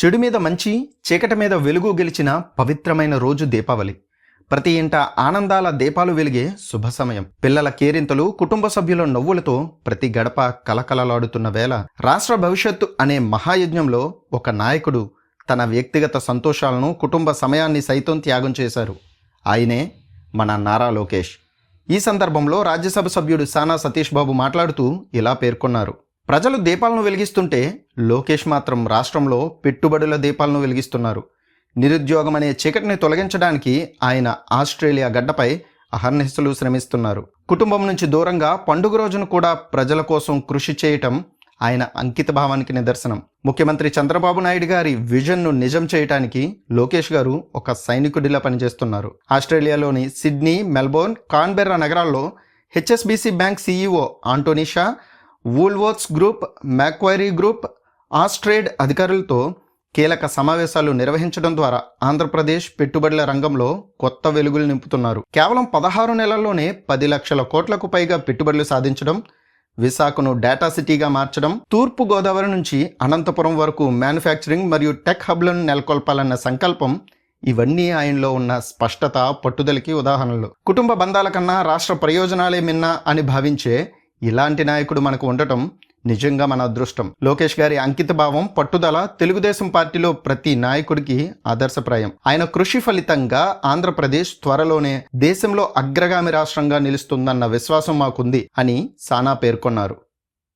చెడు మీద మంచి, చీకటి మీద వెలుగు గెలిచిన పవిత్రమైన రోజు దీపావళి. ప్రతి ఇంట ఆనందాల దీపాలు వెలిగే శుభ సమయం. పిల్లల కేరింతలు, కుటుంబ సభ్యుల నవ్వులతో ప్రతి గడప కలకలలాడుతున్న వేళ రాష్ట్ర భవిష్యత్తు అనే మహాయజ్ఞంలో ఒక నాయకుడు తన వ్యక్తిగత సంతోషాలను, కుటుంబ సమయాన్ని సైతం త్యాగం చేశారు. ఆయనే మన నారా లోకేష్. ఈ సందర్భంలో రాజ్యసభ సభ్యుడు సానా సతీష్ బాబు మాట్లాడుతూ ఇలా పేర్కొన్నారు. ప్రజలు దీపాలను వెలిగిస్తుంటే లోకేష్ మాత్రం రాష్ట్రంలో పెట్టుబడుల దీపాలను వెలిగిస్తున్నారు. నిరుద్యోగం అనే చీకటిని తొలగించడానికి ఆయన ఆస్ట్రేలియా గడ్డపై అహర్నిశలు శ్రమిస్తున్నారు. కుటుంబం నుంచి దూరంగా పండుగ రోజును కూడా ప్రజల కోసం కృషి చేయటం ఆయన అంకిత భావానికి నిదర్శనం. ముఖ్యమంత్రి చంద్రబాబు నాయుడు గారి విజన్ను నిజం చేయటానికి లోకేష్ గారు ఒక సైనికుడిలా పనిచేస్తున్నారు. ఆస్ట్రేలియాలోని సిడ్నీ, మెల్బోర్న్, కాన్బెర్రా నగరాల్లో HSBC bank CEO Antony Shaw, Woolworths group, Macquarie group, Austrade అధికారులతో కీలక సమావేశాలు నిర్వహించడం ద్వారా ఆంధ్రప్రదేశ్ పెట్టుబడుల రంగంలో కొత్త వెలుగులు నింపుతున్నారు. కేవలం 16 నెలల్లోనే 10 లక్షల కోట్లకు పైగా పెట్టుబడులు సాధించడం, విశాఖను డేటా సిటీగా మార్చడం, తూర్పు గోదావరి నుంచి అనంతపురం వరకు మ్యానుఫ్యాక్చరింగ్ మరియు టెక్ హబ్లను నెలకొల్పాలన్న సంకల్పం, ఇవన్నీ ఆయనలో ఉన్న స్పష్టత, పట్టుదలకి ఉదాహరణలు. కుటుంబ బంధాల కన్నా రాష్ట్ర ప్రయోజనాలే మిన్నా అని భావించే ఇలాంటి నాయకుడు మనకు ఉండటం నిజంగా మన అదృష్టం. లోకేష్ గారి అంకిత భావం, పట్టుదల తెలుగుదేశం పార్టీలో ప్రతి నాయకుడికి ఆదర్శప్రాయం. ఆయన కృషి ఫలితంగా ఆంధ్రప్రదేశ్ త్వరలోనే దేశంలో అగ్రగామి రాష్ట్రంగా నిలుస్తుందన్న విశ్వాసం మాకుంది అని సానా పేర్కొన్నారు.